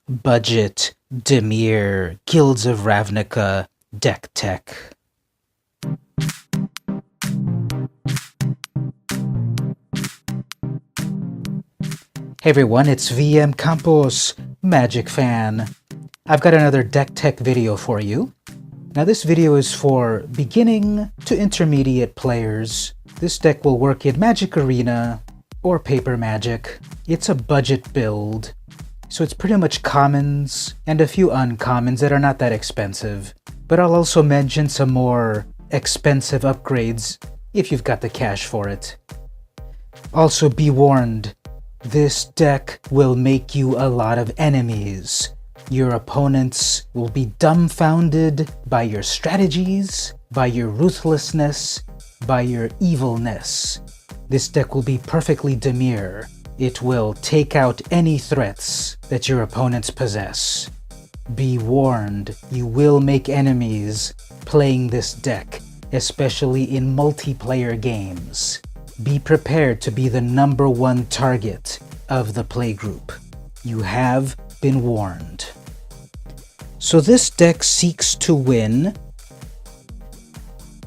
Budget, Dimir, Guilds of Ravnica, Deck Tech. Hey everyone, it's vmcampos, Magic fan. I've got another Deck Tech video for you. Now this video is for beginning to intermediate players. This deck will work in Magic Arena or Paper Magic. It's a budget build, so it's pretty much commons and a few uncommons that are not that expensive. But I'll also mention some more expensive upgrades if you've got the cash for it. Also be warned, this deck will make you a lot of enemies. Your opponents will be dumbfounded by your strategies, by your ruthlessness, by your evilness. This deck will be perfectly Dimir. It will take out any threats that your opponents possess. Be warned, you will make enemies playing this deck, especially in multiplayer games. Be prepared to be the #1 target of the playgroup. You have been warned. So this deck seeks to win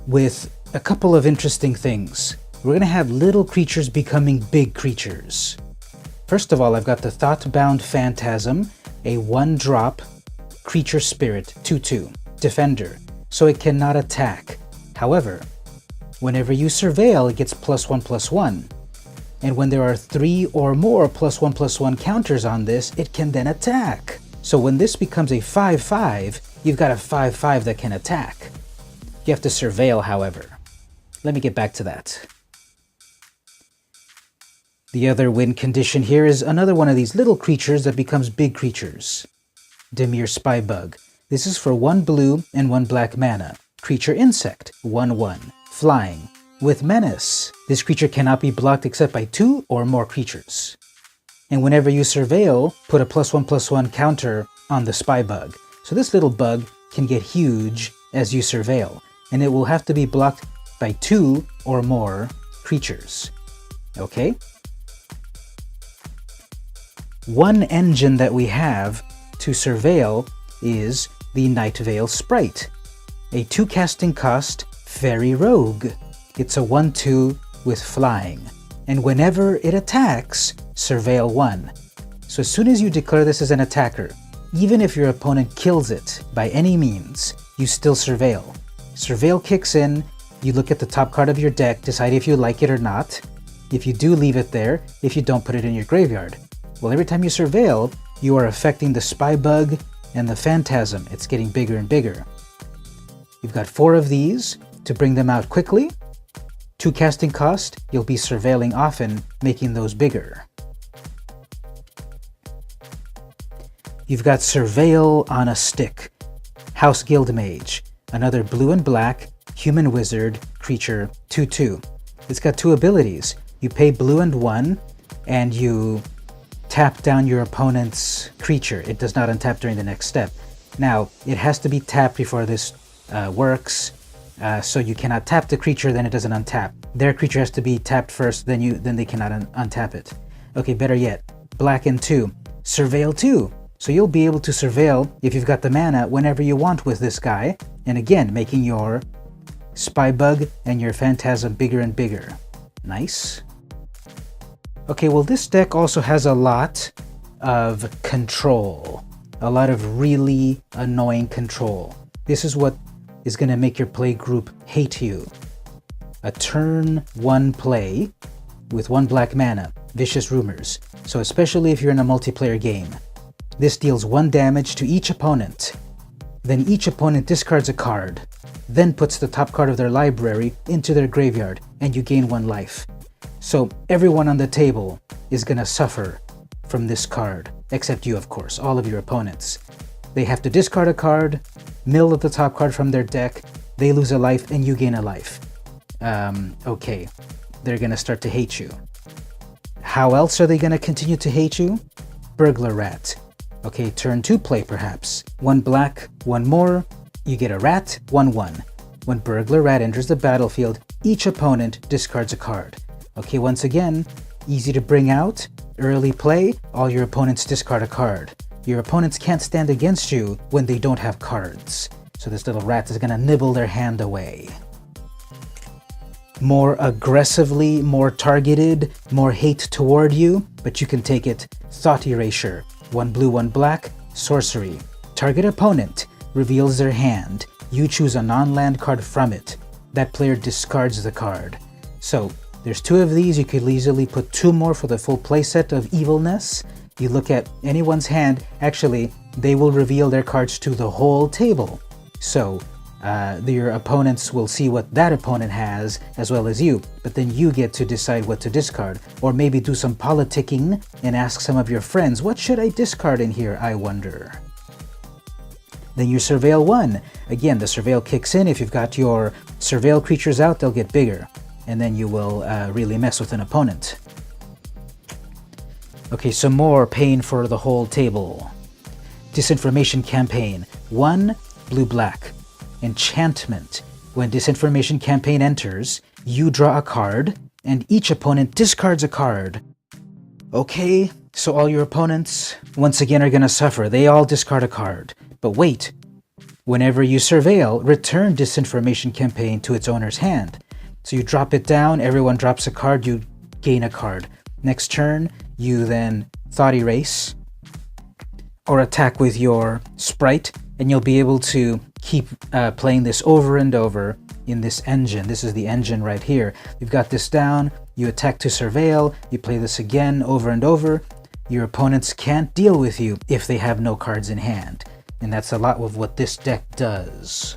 with a couple of interesting things. We're going to have little creatures becoming big creatures. First of all, I've got the Thoughtbound Phantasm, a 1-drop creature spirit, 2/2, defender, so it cannot attack. However, whenever you Surveil, it gets +1/+1. And when there are 3 or more +1/+1 counters on this, it can then attack. So when this becomes a 5/5, you've got a 5/5 that can attack. You have to Surveil, however. Let me get back to that. The other win condition here is another one of these little creatures that becomes big creatures. Dimir Spybug. This is for 1 blue and 1 black mana. Creature insect, 1/1. Flying. With menace. This creature cannot be blocked except by 2 or more creatures. And whenever you Surveil, put a +1/+1 counter on the Spybug. So this little bug can get huge as you Surveil, and it will have to be blocked by 2 or more creatures. Okay? One engine that we have to Surveil is the Nightveil Sprite, a 2 casting cost Fairy Rogue. It's a 1/2 with flying, and whenever it attacks, Surveil 1. So as soon as you declare this as an attacker, even if your opponent kills it by any means, you still Surveil. Surveil kicks in, you look at the top card of your deck, decide if you like it or not. If you do, leave it there. If you don't, put it in your graveyard. Well, every time you Surveil, you are affecting the Spybug and the Phantasm. It's getting bigger and bigger. You've got 4 of these to bring them out quickly. 2 casting cost, you'll be Surveiling often, making those bigger. You've got Surveil on a stick. House Guildmage, another blue and black human wizard creature, 2/2. It's got 2 abilities. You pay blue and 1, and you tap down your opponent's creature. It does not untap during the next step. Now, it has to be tapped before this works, so you cannot tap the creature, then it doesn't untap. Their creature has to be tapped first, then they cannot untap it. Okay, better yet, black and 2, Surveil 2. So you'll be able to Surveil, if you've got the mana, whenever you want with this guy, and again, making your Spybug and your Phantasm bigger and bigger. Nice. Okay, well this deck also has a lot of control. A lot of really annoying control. This is what is going to make your play group hate you. A turn 1 play with 1 black mana, Vicious Rumors. So especially if you're in a multiplayer game. This deals 1 damage to each opponent. Then each opponent discards a card, then puts the top card of their library into their graveyard, and you gain 1 life. So everyone on the table is going to suffer from this card, except you, of course, all of your opponents. They have to discard a card, mill the top card from their deck, they lose a life, and you gain a life. Okay, they're going to start to hate you. How else are they going to continue to hate you? Burglar Rat. Okay, turn 2 play perhaps. 1 black, 1 more, you get a rat, 1/1. When Burglar Rat enters the battlefield, each opponent discards a card. Okay, once again, easy to bring out, early play, all your opponents discard a card. Your opponents can't stand against you when they don't have cards. So this little rat is gonna nibble their hand away. More aggressively, more targeted, more hate toward you, but you can take it. Thought Erasure. 1 blue, 1 black, sorcery. Target opponent reveals their hand. You choose a non-land card from it. That player discards the card. So, there's 2 of these. You could easily put 2 more for the full playset of evilness. You look at anyone's hand, actually, they will reveal their cards to the whole table. So, your opponents will see what that opponent has, as well as you, but then you get to decide what to discard, or maybe do some politicking and ask some of your friends, what should I discard in here, I wonder? Then you Surveil 1. Again, the Surveil kicks in. If you've got your Surveil creatures out, they'll get bigger, and then you will really mess with an opponent. Okay, some more pain for the whole table. Disinformation Campaign. 1 blue-black. Enchantment. When Disinformation Campaign enters, you draw a card, and each opponent discards a card. Okay, so all your opponents, once again, are gonna suffer. They all discard a card. But wait, whenever you Surveil, return Disinformation Campaign to its owner's hand. So you drop it down, everyone drops a card, you gain a card. Next turn, you then Thought Erase, or attack with your Sprite, and you'll be able to keep playing this over and over in this engine. This is the engine right here. You've got this down, you attack to Surveil, you play this again over and over. Your opponents can't deal with you if they have no cards in hand. And that's a lot of what this deck does.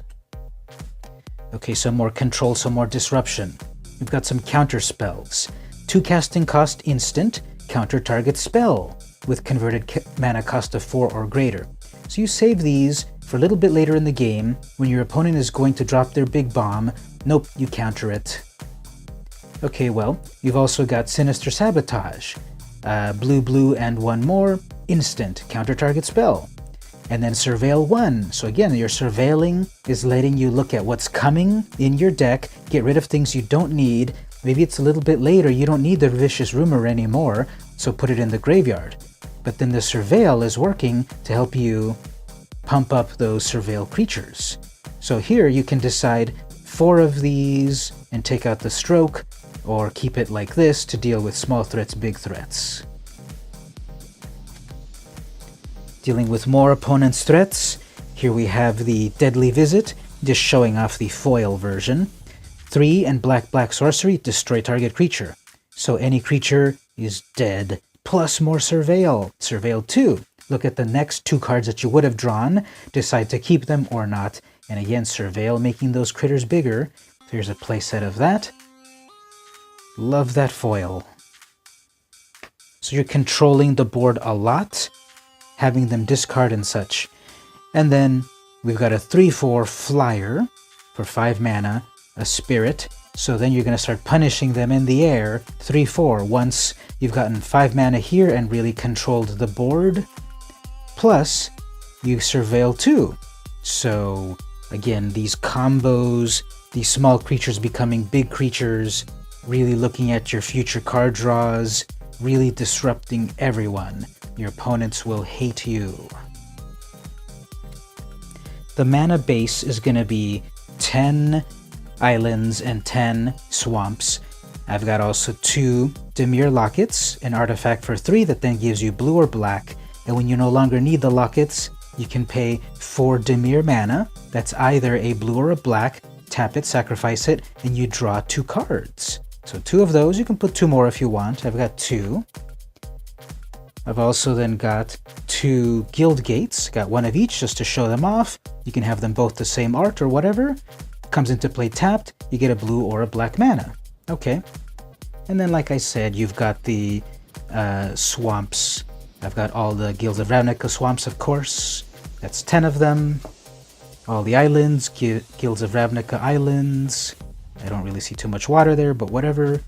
Okay, some more control, some more disruption. We've got some counter spells. 2 casting cost instant, counter target spell, with converted mana cost of 4 or greater. So you save these for a little bit later in the game, when your opponent is going to drop their big bomb. Nope, you counter it. Okay, well, you've also got Sinister Sabotage. Blue, and 1 more, instant, counter target spell. And then Surveil 1. So again, your surveilling is letting you look at what's coming in your deck, get rid of things you don't need. Maybe it's a little bit later, you don't need the Vicious Rumor anymore, so put it in the graveyard. But then the Surveil is working to help you pump up those Surveil creatures. So here you can decide 4 of these and take out the stroke, or keep it like this to deal with small threats, big threats. Dealing with more opponents' threats, here we have the Deadly Visit, just showing off the foil version. 3 and black sorcery, destroy target creature. So any creature is dead, plus more Surveil. Surveil 2. Look at the next 2 cards that you would have drawn, decide to keep them or not, and again, Surveil, making those critters bigger. Here's a playset of that. Love that foil. So you're controlling the board a lot, having them discard and such. And then we've got a 3/4 flyer for 5 mana, a spirit. So then you're going to start punishing them in the air, 3/4, once you've gotten 5 mana here and really controlled the board. Plus, you Surveil 2. So again, these combos, these small creatures becoming big creatures, really looking at your future card draws, really disrupting everyone. Your opponents will hate you. The mana base is going to be 10 islands and 10 swamps. I've got also 2 Dimir lockets, an artifact for 3 that then gives you blue or black. And when you no longer need the lockets, you can pay 4 Dimir mana. That's either a blue or a black. Tap it, sacrifice it, and you draw 2 cards. So 2 of those. You can put 2 more if you want. I've got 2. I've also then got 2 guild gates. Got 1 of each just to show them off. You can have them both the same art or whatever. Comes into play tapped. You get a blue or a black mana. Okay. And then, like I said, you've got the swamps. I've got all the Guilds of Ravnica swamps, of course. That's 10 of them. All the islands, Guilds of Ravnica islands. I don't really see too much water there, but whatever.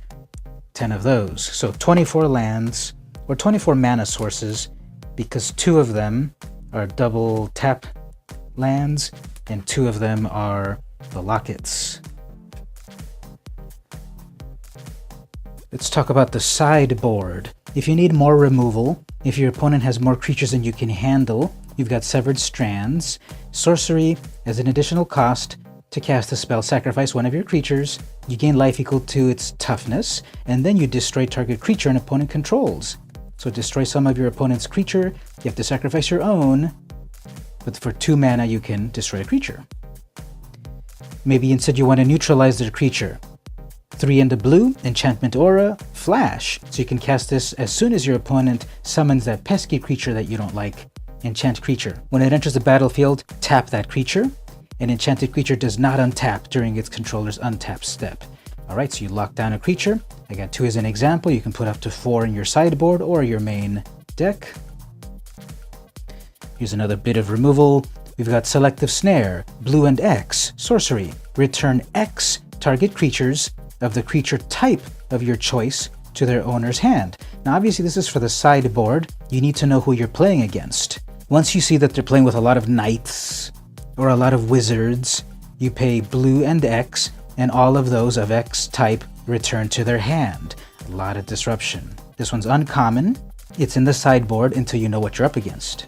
10 of those. So 24 lands, or 24 mana sources, because 2 of them are double tap lands, and 2 of them are the lockets. Let's talk about the sideboard. If you need more removal, If your opponent has more creatures than you can handle, you've got Severed Strands. Sorcery, as an additional cost, to cast a spell, sacrifice one of your creatures, you gain life equal to its toughness, and then you destroy target creature an opponent controls. So destroy some of your opponent's creature, you have to sacrifice your own, but for 2 mana you can destroy a creature. Maybe instead you want to neutralize their creature. 3 and a blue, enchantment aura, flash. So you can cast this as soon as your opponent summons that pesky creature that you don't like. Enchant creature. When it enters the battlefield, tap that creature. An enchanted creature does not untap during its controller's untap step. Alright, so you lock down a creature. I got 2 as an example. You can put up to 4 in your sideboard or your main deck. Here's another bit of removal. We've got Selective Snare, blue and X, sorcery. Return X target creatures of the creature type of your choice to their owner's hand. Now obviously this is for the sideboard. You need to know who you're playing against. Once you see that they're playing with a lot of knights or a lot of wizards, you pay blue and X, and all of those of X type return to their hand. A lot of disruption. This one's uncommon. It's in the sideboard until you know what you're up against.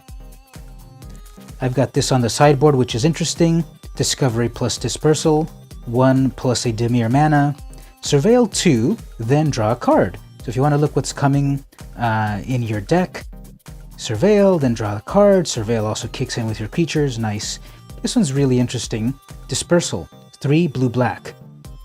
I've got this on the sideboard, which is interesting. Discovery plus Dispersal, 1 plus a Dimir mana. Surveil 2, then draw a card. So if you want to look what's coming in your deck, Surveil, then draw a card. Surveil also kicks in with your creatures, nice. This one's really interesting. Dispersal, 3 blue-black.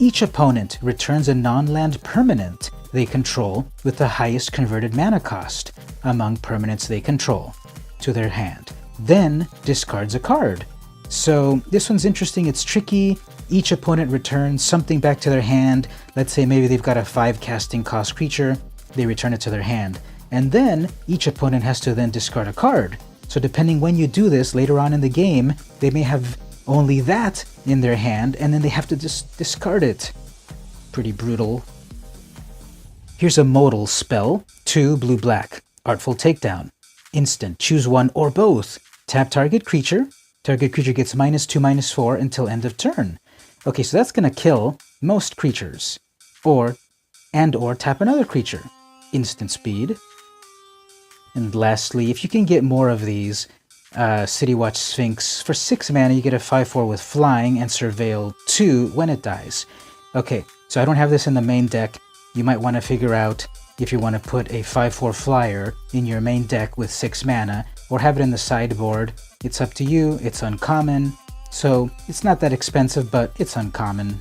Each opponent returns a non-land permanent they control with the highest converted mana cost among permanents they control to their hand, then discards a card. So this one's interesting, it's tricky. Each opponent returns something back to their hand. Let's say maybe they've got a 5 casting cost creature, they return it to their hand. And then each opponent has to then discard a card. So depending when you do this later on in the game, they may have only that in their hand and then they have to discard it. Pretty brutal. Here's a modal spell, 2 blue-black, Artful Takedown. Instant, choose one or both. Tap target creature. Target creature gets -2/-4 until end of turn. Okay, so that's gonna kill most creatures. Or tap another creature. Instant speed. And lastly, if you can get more of these, City Watch Sphinx, for 6 mana you get a 5/4 with flying and Surveil 2 when it dies. Okay, so I don't have this in the main deck. You might want to figure out if you want to put a 5/4 flyer in your main deck with 6 mana, or have it in the sideboard. It's up to you, it's uncommon, so it's not that expensive, but it's uncommon.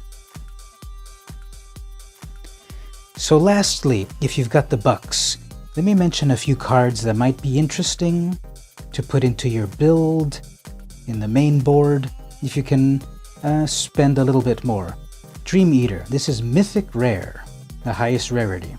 So lastly, if you've got the bucks, let me mention a few cards that might be interesting to put into your build in the main board if you can spend a little bit more. Dream Eater, this is mythic rare, the highest rarity.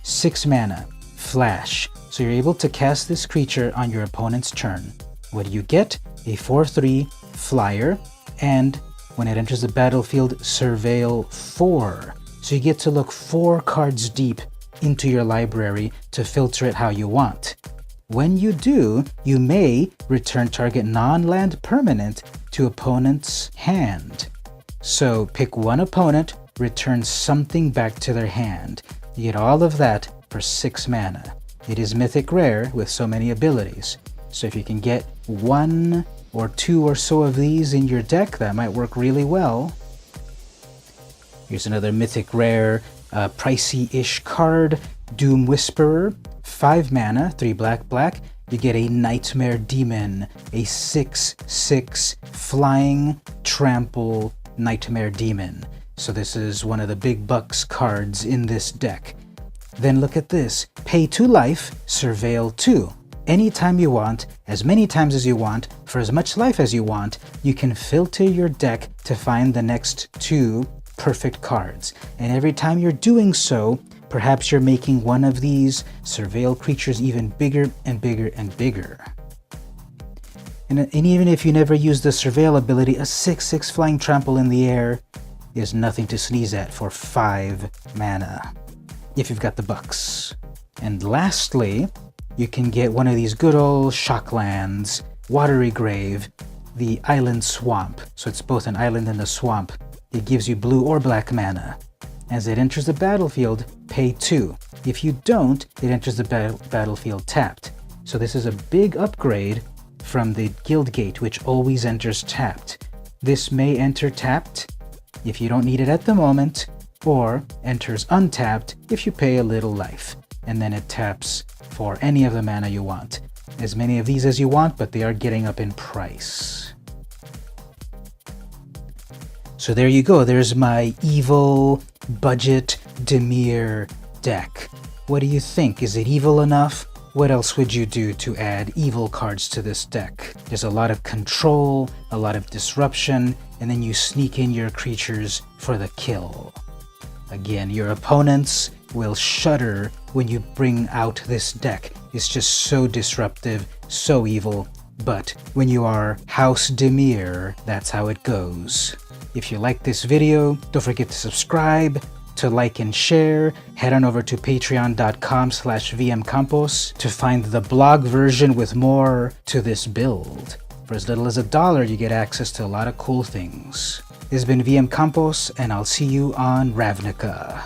6 mana, flash, so you're able to cast this creature on your opponent's turn. What do you get? A 4/3 flyer, and when it enters the battlefield, Surveil 4. So you get to look 4 cards deep into your library to filter it how you want. When you do, you may return target non-land permanent to opponent's hand. So pick one opponent, return something back to their hand. You get all of that for 6 mana. It is mythic rare with so many abilities. So if you can get 1 or 2 or so of these in your deck, that might work really well. Here's another mythic rare, pricey-ish card, Doom Whisperer, 5 mana, 3 black. You get a Nightmare Demon, a 6/6 flying trample Nightmare Demon. So this is one of the big bucks cards in this deck. Then look at this, pay 2 life, Surveil 2. Anytime you want, as many times as you want, for as much life as you want, you can filter your deck to find the next 2 perfect cards. And every time you're doing so, perhaps you're making one of these Surveil creatures even bigger and bigger and bigger. And even if you never use the Surveil ability, a 6/6 flying trample in the air is nothing to sneeze at for 5 mana, if you've got the bucks. And lastly, you can get one of these good old shocklands, Watery Grave, the Island Swamp. So it's both an island and a swamp. It gives you blue or black mana. As it enters the battlefield, pay 2. If you don't, it enters the battlefield tapped. So this is a big upgrade from the guild gate, which always enters tapped. This may enter tapped if you don't need it at the moment, or enters untapped if you pay a little life, and then it taps for any of the mana you want. As many of these as you want, but they are getting up in price. So there you go, there's my EVIL budget Dimir deck. What do you think? Is it evil enough? What else would you do to add evil cards to this deck? There's a lot of control, a lot of disruption, and then you sneak in your creatures for the kill. Again, your opponents will shudder when you bring out this deck. It's just so disruptive, so evil, but when you are House Dimir, that's how it goes. If you like this video, don't forget to subscribe, to like and share. Head on over to patreon.com/vmcampos to find the blog version with more to this build. For as little as $1, you get access to a lot of cool things. This has been VM Campos, and I'll see you on Ravnica.